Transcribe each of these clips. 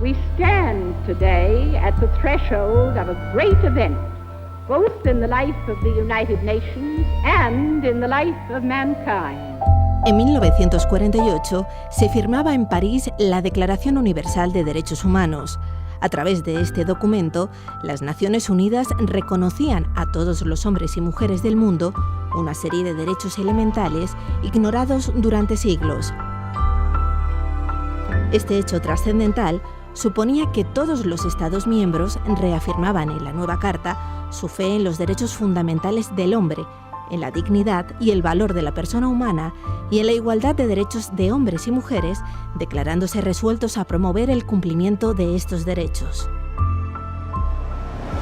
We stand today at the threshold of a great event, both in the life of the United Nations and in the life of mankind. En 1948 se firmaba en París la Declaración Universal de Derechos Humanos. A través de este documento, las Naciones Unidas reconocían a todos los hombres y mujeres del mundo una serie de derechos elementales ignorados durante siglos. Este hecho trascendental suponía que todos los Estados miembros reafirmaban en la nueva Carta su fe en los derechos fundamentales del hombre, en la dignidad y el valor de la persona humana y en la igualdad de derechos de hombres y mujeres, declarándose resueltos a promover el cumplimiento de estos derechos.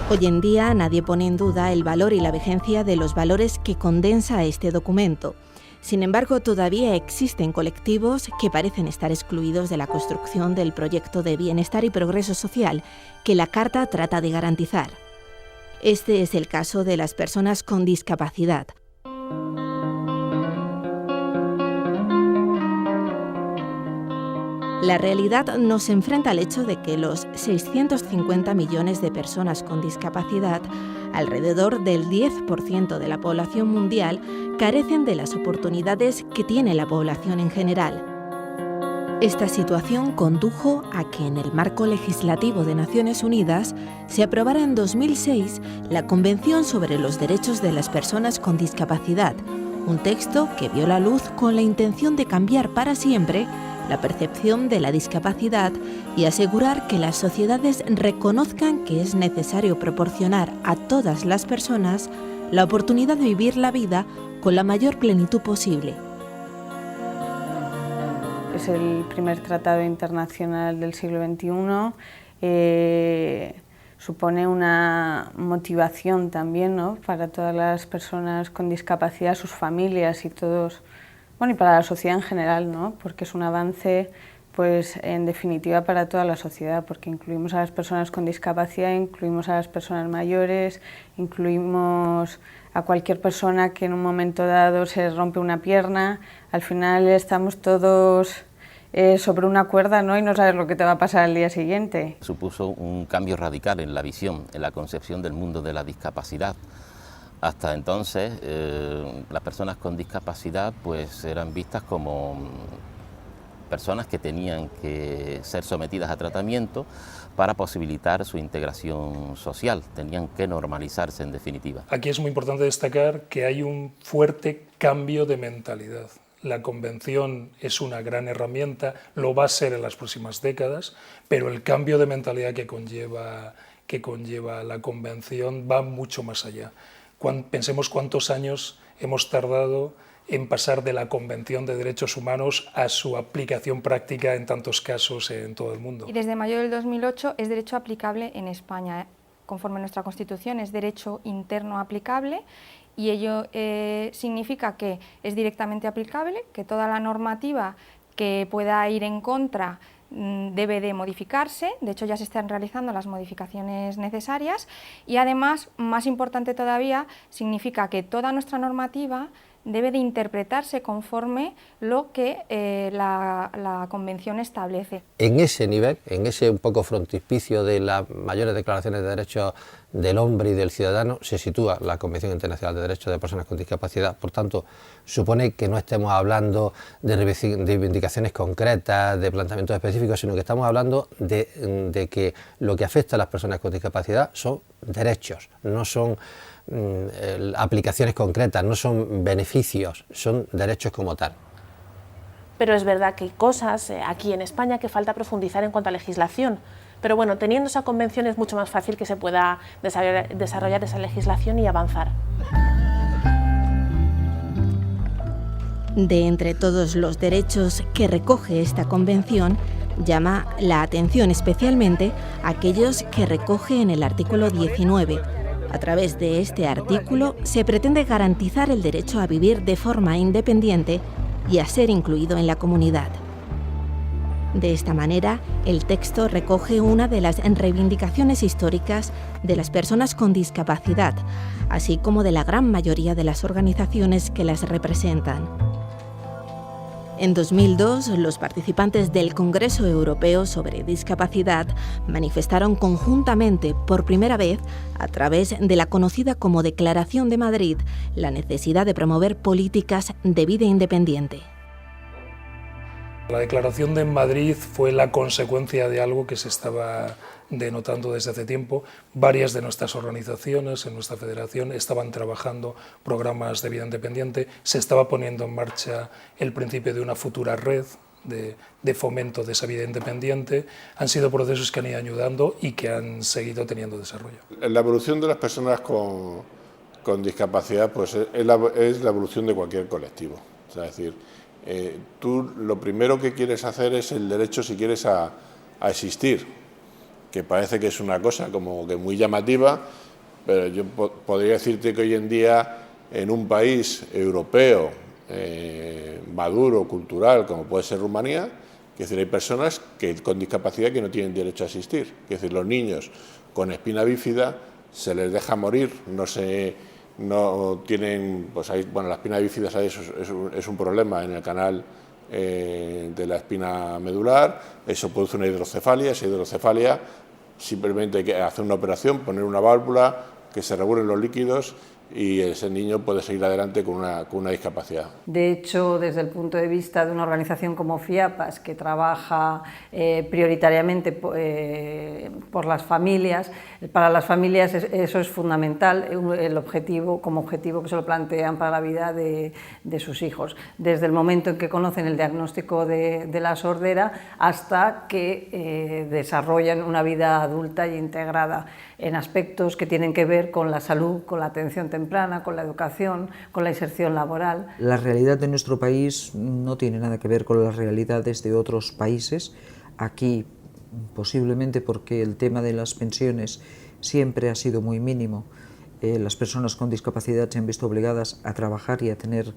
Hoy en día nadie pone en duda el valor y la vigencia de los valores que condensa este documento. Sin embargo, todavía existen colectivos que parecen estar excluidos de la construcción del proyecto de bienestar y progreso social que la Carta trata de garantizar. Este es el caso de las personas con discapacidad. La realidad nos enfrenta al hecho de que los 650 millones de personas con discapacidad, alrededor del 10% de la población mundial, carecen de las oportunidades que tiene la población en general. Esta situación condujo a que en el marco legislativo de Naciones Unidas se aprobara en 2006 la Convención sobre los Derechos de las Personas con Discapacidad, un texto que vio la luz con la intención de cambiar para siempre la percepción de la discapacidad y asegurar que las sociedades reconozcan que es necesario proporcionar a todas las personas la oportunidad de vivir la vida con la mayor plenitud posible. Es el primer tratado internacional del siglo XXI, supone una motivación también, ¿no?, para todas las personas con discapacidad, sus familias y todos, bueno, y para la sociedad en general, ¿no?, porque es un avance, pues, en definitiva para toda la sociedad, porque incluimos a las personas con discapacidad, incluimos a las personas mayores, incluimos a cualquier persona que en un momento dado se rompe una pierna. Al final estamos todos sobre una cuerda, ¿no?, y no sabes lo que te va a pasar al día siguiente. Supuso un cambio radical en la visión, en la concepción del mundo de la discapacidad. Hasta entonces, las personas con discapacidad pues eran vistas como personas que tenían que ser sometidas a tratamiento para posibilitar su integración social, tenían que normalizarse en definitiva. Aquí es muy importante destacar que hay un fuerte cambio de mentalidad. La Convención es una gran herramienta, lo va a ser en las próximas décadas, pero el cambio de mentalidad que conlleva la Convención va mucho más allá. Pensemos cuántos años hemos tardado en pasar de la Convención de Derechos Humanos a su aplicación práctica en tantos casos en todo el mundo. Y desde mayo del 2008 es derecho aplicable en España. Conforme a nuestra Constitución es derecho interno aplicable y ello significa que es directamente aplicable, que toda la normativa que pueda ir en contra debe de modificarse. De hecho ya se están realizando las modificaciones necesarias y además, más importante todavía, significa que toda nuestra normativa debe de interpretarse conforme lo que la Convención establece. En ese nivel, en ese un poco frontispicio de las mayores declaraciones de derechos del hombre y del ciudadano, se sitúa la Convención Internacional de Derechos de Personas con Discapacidad. Por tanto, supone que no estemos hablando de reivindicaciones concretas, de planteamientos específicos, sino que estamos hablando de que lo que afecta a las personas con discapacidad son derechos, no son aplicaciones concretas, no son beneficios, son derechos como tal. Pero es verdad que hay cosas aquí en España que falta profundizar en cuanto a legislación. Pero bueno, teniendo esa convención es mucho más fácil que se pueda desarrollar esa legislación y avanzar. De entre todos los derechos que recoge esta convención, llama la atención especialmente aquellos que recoge en el artículo 19. A través de este artículo se pretende garantizar el derecho a vivir de forma independiente y a ser incluido en la comunidad. De esta manera, el texto recoge una de las reivindicaciones históricas de las personas con discapacidad, así como de la gran mayoría de las organizaciones que las representan. En 2002, los participantes del Congreso Europeo sobre Discapacidad manifestaron conjuntamente, por primera vez, a través de la conocida como Declaración de Madrid, la necesidad de promover políticas de vida independiente. La Declaración de Madrid fue la consecuencia de algo que se estaba denotando desde hace tiempo. Varias de nuestras organizaciones en nuestra federación estaban trabajando programas de vida independiente, se estaba poniendo en marcha el principio de una futura red de fomento de esa vida independiente. Han sido procesos que han ido ayudando y que han seguido teniendo desarrollo. La evolución de las personas con discapacidad pues es la evolución de cualquier colectivo. O sea, es decir, tú lo primero que quieres hacer es el derecho, si quieres, a existir, que parece que es una cosa como que muy llamativa, pero yo podría decirte que hoy en día en un país europeo maduro, cultural, como puede ser Rumanía, es decir, hay personas con discapacidad que no tienen derecho a existir. Es decir, los niños con espina bífida se les deja morir, no tienen, pues ahí, bueno, la espina bífida es un problema en el canal de la espina medular, eso produce una hidrocefalia, esa hidrocefalia simplemente hay que hacer una operación, poner una válvula, que se regulen los líquidos y ese niño puede seguir adelante con una discapacidad. De hecho, desde el punto de vista de una organización como FIAPAS, que trabaja prioritariamente por las familias, para las familias eso es fundamental, el objetivo, como objetivo que se lo plantean para la vida de sus hijos, desde el momento en que conocen el diagnóstico de la sordera hasta que desarrollan una vida adulta e integrada en aspectos que tienen que ver con la salud, con la atención temprana, con la educación, con la inserción laboral. La realidad de nuestro país no tiene nada que ver con las realidades de otros países. Aquí, posiblemente porque el tema de las pensiones siempre ha sido muy mínimo, las personas con discapacidad se han visto obligadas a trabajar y a tener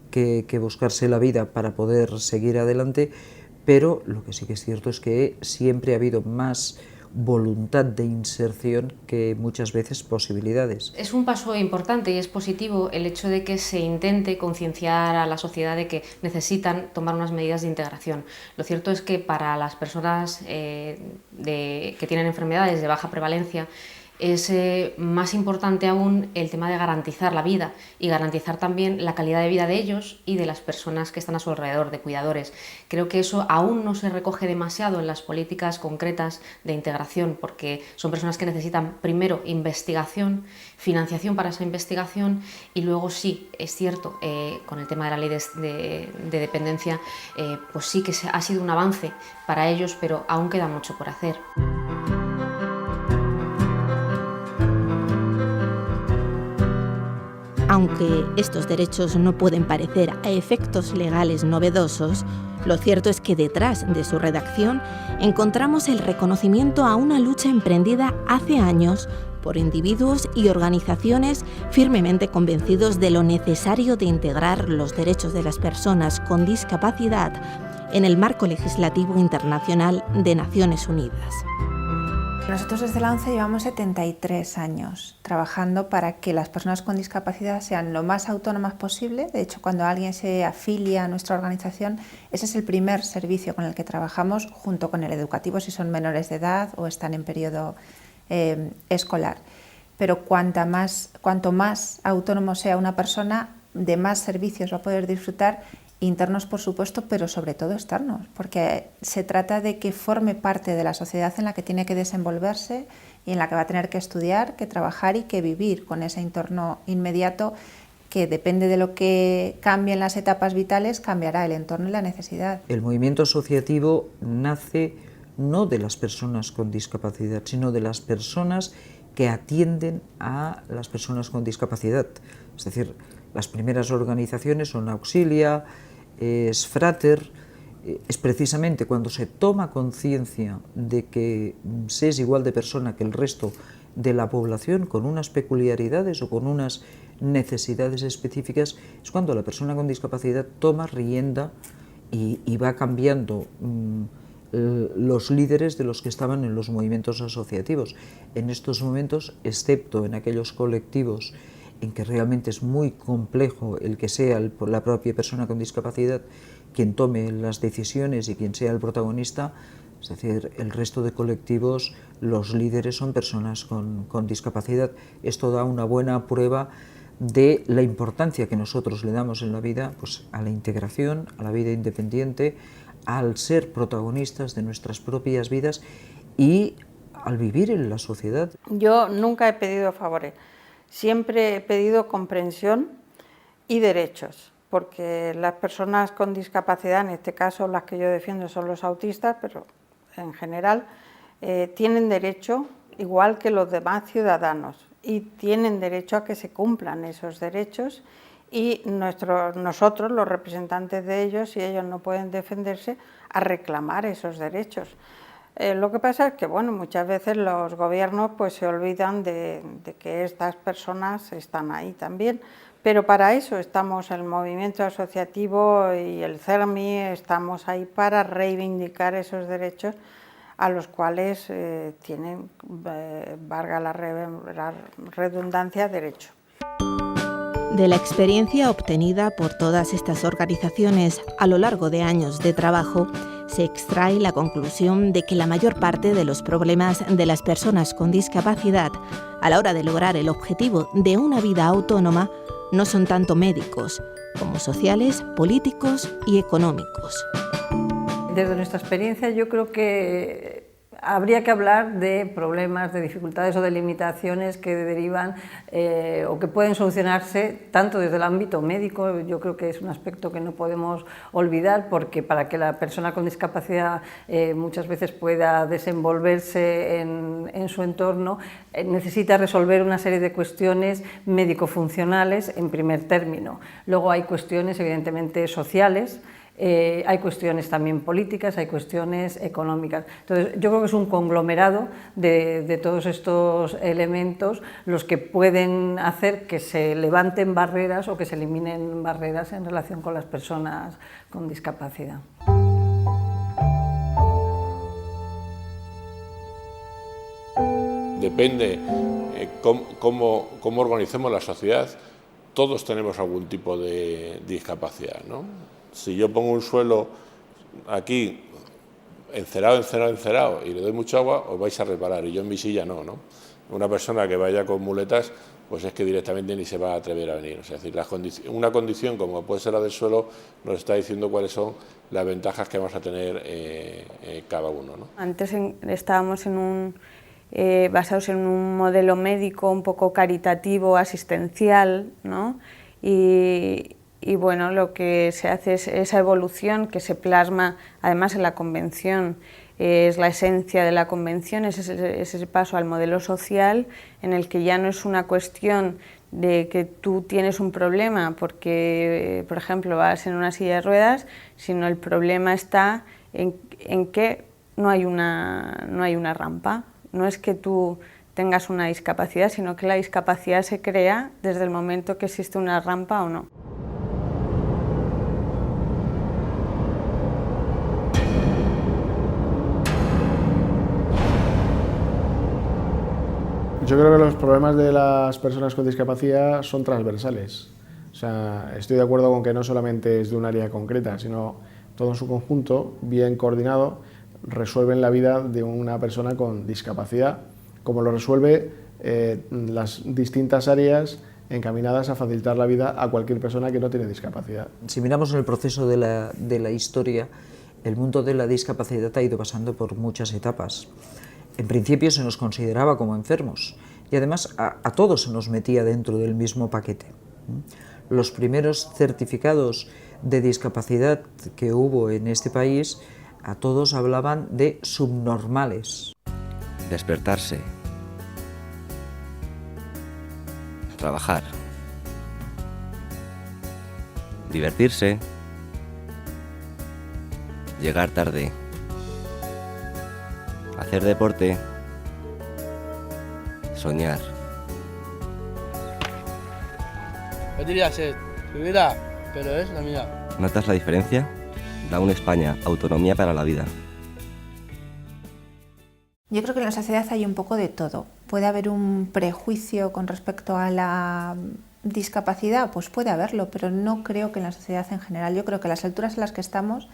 que buscarse la vida para poder seguir adelante, pero lo que sí que es cierto es que siempre ha habido más voluntad de inserción que muchas veces posibilidades. Es un paso importante y es positivo el hecho de que se intente concienciar a la sociedad de que necesitan tomar unas medidas de integración. Lo cierto es que para las personas que tienen enfermedades de baja prevalencia es más importante aún el tema de garantizar la vida y garantizar también la calidad de vida de ellos y de las personas que están a su alrededor, de cuidadores. Creo que eso aún no se recoge demasiado en las políticas concretas de integración, porque son personas que necesitan primero investigación, financiación para esa investigación y luego sí, es cierto, con el tema de la ley de dependencia, pues sí que ha sido un avance para ellos, pero aún queda mucho por hacer. Aunque estos derechos no pueden parecer a efectos legales novedosos, lo cierto es que detrás de su redacción encontramos el reconocimiento a una lucha emprendida hace años por individuos y organizaciones firmemente convencidos de lo necesario de integrar los derechos de las personas con discapacidad en el marco legislativo internacional de Naciones Unidas. Nosotros desde la ONCE llevamos 73 años trabajando para que las personas con discapacidad sean lo más autónomas posible. De hecho, cuando alguien se afilia a nuestra organización, ese es el primer servicio con el que trabajamos, junto con el educativo si son menores de edad o están en periodo escolar. Pero cuanto más autónomo sea una persona, de más servicios va a poder disfrutar, internos por supuesto, pero sobre todo externos, porque se trata de que forme parte de la sociedad en la que tiene que desenvolverse y en la que va a tener que estudiar, que trabajar y que vivir con ese entorno inmediato que depende de lo que cambie en las etapas vitales, cambiará el entorno y la necesidad. El movimiento asociativo nace no de las personas con discapacidad, sino de las personas que atienden a las personas con discapacidad. Es decir, las primeras organizaciones son Auxilia, es Frater. Es precisamente cuando se toma conciencia de que se es igual de persona que el resto de la población, con unas peculiaridades o con unas necesidades específicas, es cuando la persona con discapacidad toma rienda y va cambiando los líderes de los que estaban en los movimientos asociativos. En estos momentos, excepto en aquellos colectivos en que realmente es muy complejo el que sea la propia persona con discapacidad quien tome las decisiones y quien sea el protagonista, es decir, el resto de colectivos, los líderes son personas con discapacidad. Esto da una buena prueba de la importancia que nosotros le damos en la vida, pues, a la integración, a la vida independiente, al ser protagonistas de nuestras propias vidas y al vivir en la sociedad. Yo nunca he pedido favores, siempre he pedido comprensión y derechos, porque las personas con discapacidad, en este caso las que yo defiendo son los autistas, pero en general tienen derecho igual que los demás ciudadanos y tienen derecho a que se cumplan esos derechos y nosotros, los representantes de ellos, si ellos no pueden defenderse, a reclamar esos derechos. Lo que pasa es que bueno, muchas veces los gobiernos pues, se olvidan de que estas personas están ahí también, pero para eso estamos el movimiento asociativo y el CERMI, estamos ahí para reivindicar esos derechos a los cuales tienen, valga la redundancia, derecho. De la experiencia obtenida por todas estas organizaciones a lo largo de años de trabajo, se extrae la conclusión de que la mayor parte de los problemas de las personas con discapacidad a la hora de lograr el objetivo de una vida autónoma no son tanto médicos como sociales, políticos y económicos. Desde nuestra experiencia yo creo que habría que hablar de problemas, de dificultades o de limitaciones que derivan o que pueden solucionarse tanto desde el ámbito médico. Yo creo que es un aspecto que no podemos olvidar, porque para que la persona con discapacidad muchas veces pueda desenvolverse en su entorno, necesita resolver una serie de cuestiones médico-funcionales en primer término. Luego hay cuestiones evidentemente sociales, hay cuestiones también políticas, hay cuestiones económicas. Entonces, yo creo que es un conglomerado de todos estos elementos los que pueden hacer que se levanten barreras o que se eliminen barreras en relación con las personas con discapacidad. Depende cómo organicemos la sociedad, todos tenemos algún tipo de discapacidad, ¿no? Si yo pongo un suelo aquí encerado y le doy mucha agua, os vais a reparar, y yo en mi silla no. Una persona que vaya con muletas, pues es que directamente ni se va a atrever a venir. O sea, es decir, una condición como puede ser la del suelo nos está diciendo cuáles son las ventajas que vamos a tener cada uno, ¿no? Antes estábamos basados en un modelo médico un poco caritativo, asistencial, ¿no? Y bueno, lo que se hace es esa evolución que se plasma además en la Convención, es la esencia de la Convención, es ese paso al modelo social en el que ya no es una cuestión de que tú tienes un problema porque, por ejemplo, vas en una silla de ruedas, sino el problema está en que no hay una rampa. No es que tú tengas una discapacidad, sino que la discapacidad se crea desde el momento que existe una rampa o no. Yo creo que los problemas de las personas con discapacidad son transversales. O sea, estoy de acuerdo con que no solamente es de un área concreta, sino todo en su conjunto, bien coordinado, resuelven la vida de una persona con discapacidad, como lo resuelve las distintas áreas encaminadas a facilitar la vida a cualquier persona que no tiene discapacidad. Si miramos en el proceso de la historia, el mundo de la discapacidad ha ido pasando por muchas etapas. En principio se nos consideraba como enfermos y además a todos se nos metía dentro del mismo paquete. Los primeros certificados de discapacidad que hubo en este país, a todos hablaban de subnormales. Despertarse, trabajar, divertirse, llegar tarde, hacer deporte, soñar. Podría ser tu vida, pero es la mía. ¿Notas la diferencia? Da una España, autonomía para la vida. Yo creo que en la sociedad hay un poco de todo. Puede haber un prejuicio con respecto a la discapacidad, pues puede haberlo, pero no creo que en la sociedad en general. Yo creo que las alturas en las que estamos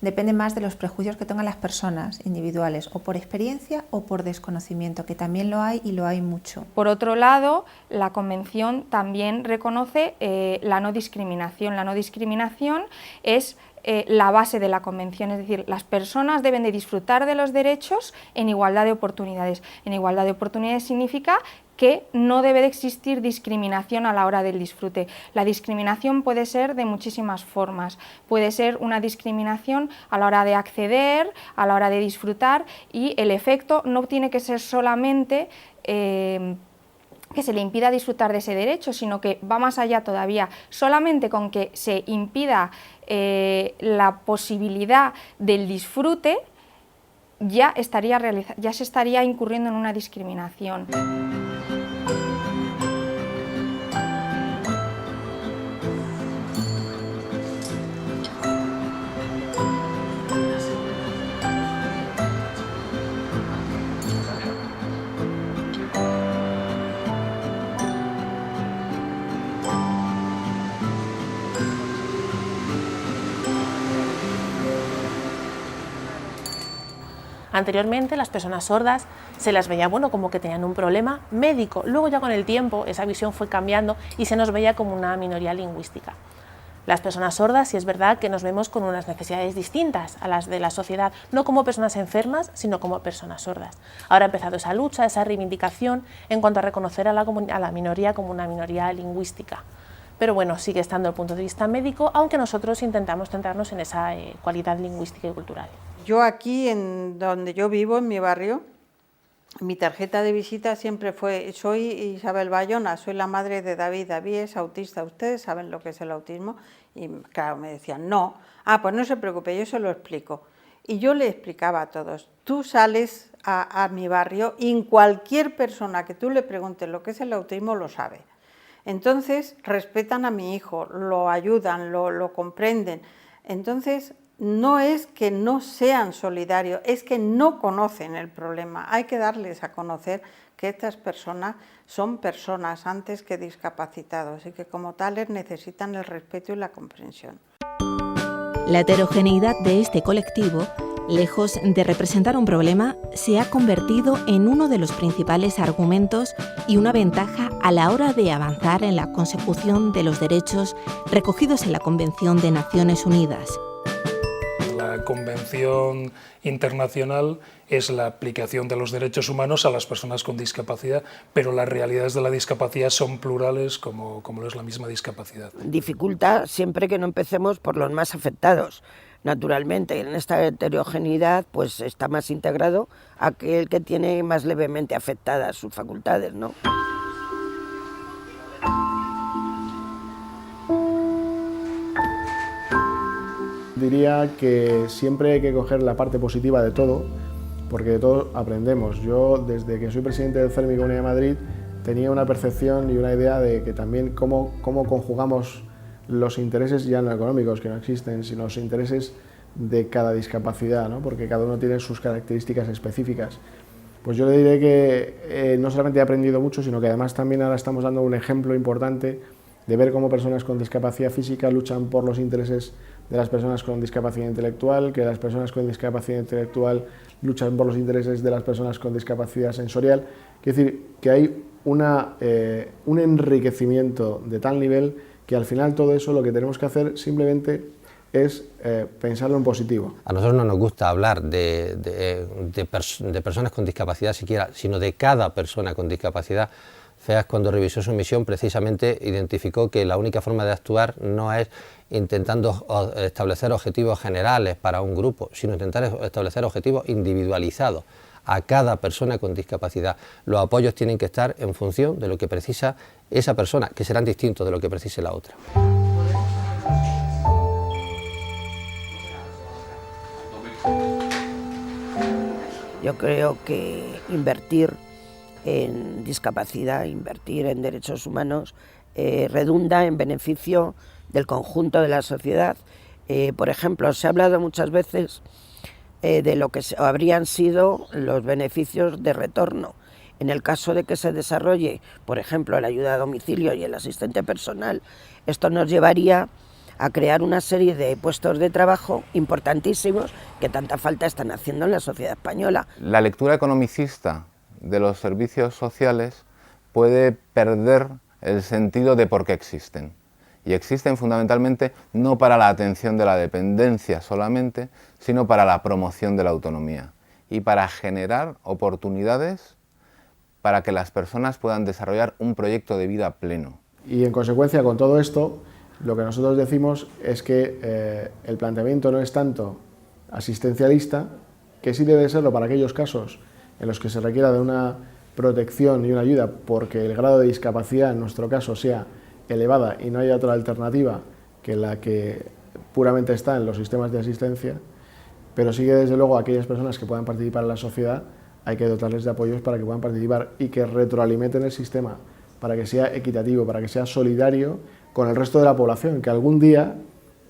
depende más de los prejuicios que tengan las personas individuales, o por experiencia o por desconocimiento, que también lo hay y lo hay mucho. Por otro lado, la Convención también reconoce la no discriminación. La no discriminación es la base de la Convención, es decir, las personas deben de disfrutar de los derechos en igualdad de oportunidades. En igualdad de oportunidades significa que no debe de existir discriminación a la hora del disfrute. La discriminación puede ser de muchísimas formas. Puede ser una discriminación a la hora de acceder, a la hora de disfrutar, y el efecto no tiene que ser solamente que se le impida disfrutar de ese derecho, sino que va más allá todavía. Solamente con que se impida la posibilidad del disfrute, ya se estaría incurriendo en una discriminación. Anteriormente las personas sordas se las veía como que tenían un problema médico, luego ya con el tiempo esa visión fue cambiando y se nos veía como una minoría lingüística. Las personas sordas, sí es verdad que nos vemos con unas necesidades distintas a las de la sociedad, no como personas enfermas, sino como personas sordas. Ahora ha empezado esa lucha, esa reivindicación en cuanto a reconocer a la minoría como una minoría lingüística. Pero bueno, sigue estando el punto de vista médico, aunque nosotros intentamos centrarnos en esa cualidad lingüística y cultural. Yo aquí, en donde yo vivo, en mi barrio, mi tarjeta de visita siempre fue: soy Isabel Bayona, soy la madre de David. David es autista, ¿ustedes saben lo que es el autismo? Y claro, me decían, no. Pues no se preocupe, yo se lo explico. Y yo le explicaba a todos, tú sales a mi barrio y cualquier persona que tú le preguntes lo que es el autismo lo sabe. Entonces respetan a mi hijo, lo ayudan, lo comprenden. Entonces no es que no sean solidarios, es que no conocen el problema. Hay que darles a conocer que estas personas son personas antes que discapacitados y que como tales necesitan el respeto y la comprensión. La heterogeneidad de este colectivo, lejos de representar un problema, se ha convertido en uno de los principales argumentos y una ventaja a la hora de avanzar en la consecución de los derechos recogidos en la Convención de Naciones Unidas. La Convención Internacional es la aplicación de los derechos humanos a las personas con discapacidad, pero las realidades de la discapacidad son plurales como lo es la misma discapacidad. Dificulta siempre que no empecemos por los más afectados. Naturalmente, en esta heterogeneidad pues está más integrado aquel que tiene más levemente afectadas sus facultades, ¿no? Diría que siempre hay que coger la parte positiva de todo, porque de todo aprendemos. Yo, desde que soy presidente del CERMI Comunidad de Madrid, tenía una percepción y una idea de que también cómo conjugamos los intereses ya no económicos, que no existen, sino los intereses de cada discapacidad, ¿no? Porque cada uno tiene sus características específicas. Pues yo le diré que no solamente he aprendido mucho, sino que además también ahora estamos dando un ejemplo importante de ver cómo personas con discapacidad física luchan por los intereses de las personas con discapacidad intelectual, que las personas con discapacidad intelectual luchan por los intereses de las personas con discapacidad sensorial. Quiero decir que hay un enriquecimiento de tal nivel que al final todo eso lo que tenemos que hacer simplemente es pensarlo en positivo. A nosotros no nos gusta hablar de personas con discapacidad siquiera, sino de cada persona con discapacidad. FEAS, cuando revisó su misión, precisamente identificó que la única forma de actuar no es intentando establecer objetivos generales para un grupo, sino intentar establecer objetivos individualizados a cada persona con discapacidad. Los apoyos tienen que estar en función de lo que precisa esa persona, que serán distintos de lo que precise la otra. Yo creo que invertir en discapacidad, invertir en derechos humanos, redunda en beneficio del conjunto de la sociedad. Por ejemplo, se ha hablado muchas veces de lo que habrían sido los beneficios de retorno, En el caso de que se desarrolle, por ejemplo, la ayuda a domicilio y el asistente personal, esto nos llevaría a crear una serie de puestos de trabajo importantísimos que tanta falta están haciendo en la sociedad española. La lectura economicista de los servicios sociales puede perder el sentido de por qué existen. Y existen fundamentalmente no para la atención de la dependencia solamente, sino para la promoción de la autonomía y para generar oportunidades para que las personas puedan desarrollar un proyecto de vida pleno. Y en consecuencia con todo esto, lo que nosotros decimos es que el planteamiento no es tanto asistencialista, que sí debe serlo para aquellos casos en los que se requiera de una protección y una ayuda porque el grado de discapacidad en nuestro caso sea elevada y no haya otra alternativa que la que puramente está en los sistemas de asistencia, pero sí que desde luego aquellas personas que puedan participar en la sociedad hay que dotarles de apoyos para que puedan participar y que retroalimenten el sistema, para que sea equitativo, para que sea solidario con el resto de la población, que algún día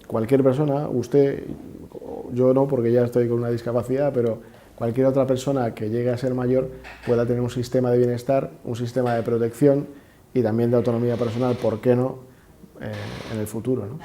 cualquier persona, usted, yo no porque ya estoy con una discapacidad, pero cualquier otra persona que llegue a ser mayor pueda tener un sistema de bienestar, un sistema de protección y también de autonomía personal, ¿por qué no?, en el futuro, ¿no?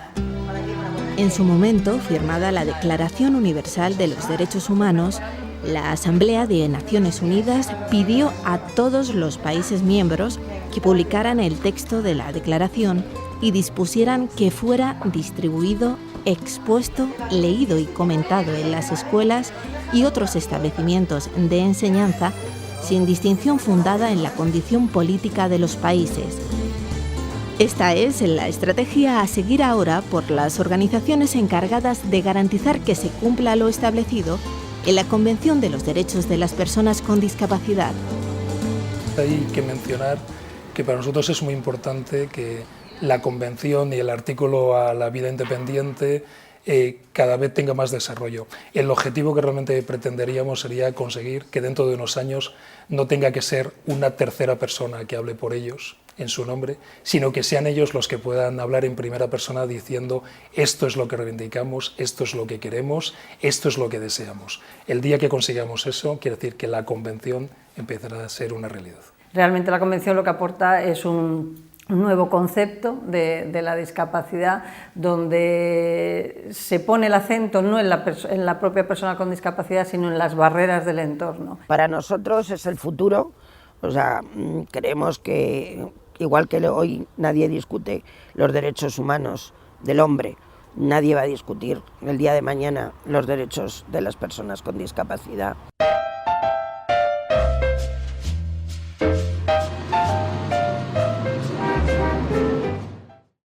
En su momento, firmada la Declaración Universal de los Derechos Humanos, la Asamblea de Naciones Unidas pidió a todos los países miembros que publicaran el texto de la declaración y dispusieran que fuera distribuido, expuesto, leído y comentado en las escuelas y otros establecimientos de enseñanza, sin distinción fundada en la condición política de los países. Esta es la estrategia a seguir ahora por las organizaciones encargadas de garantizar que se cumpla lo establecido en la Convención de los Derechos de las Personas con Discapacidad. Hay que mencionar que para nosotros es muy importante que la Convención y el artículo a la vida independiente cada vez tenga más desarrollo. El objetivo que realmente pretenderíamos sería conseguir que dentro de unos años no tenga que ser una tercera persona que hable por ellos en su nombre, sino que sean ellos los que puedan hablar en primera persona diciendo esto es lo que reivindicamos, esto es lo que queremos, esto es lo que deseamos. El día que consigamos eso, quiere decir que la Convención empezará a ser una realidad. Realmente la Convención lo que aporta es un nuevo concepto de la discapacidad, donde se pone el acento no en la propia persona con discapacidad, sino en las barreras del entorno. Para nosotros es el futuro, o sea, creemos que igual que hoy nadie discute los derechos humanos del hombre, nadie va a discutir el día de mañana los derechos de las personas con discapacidad.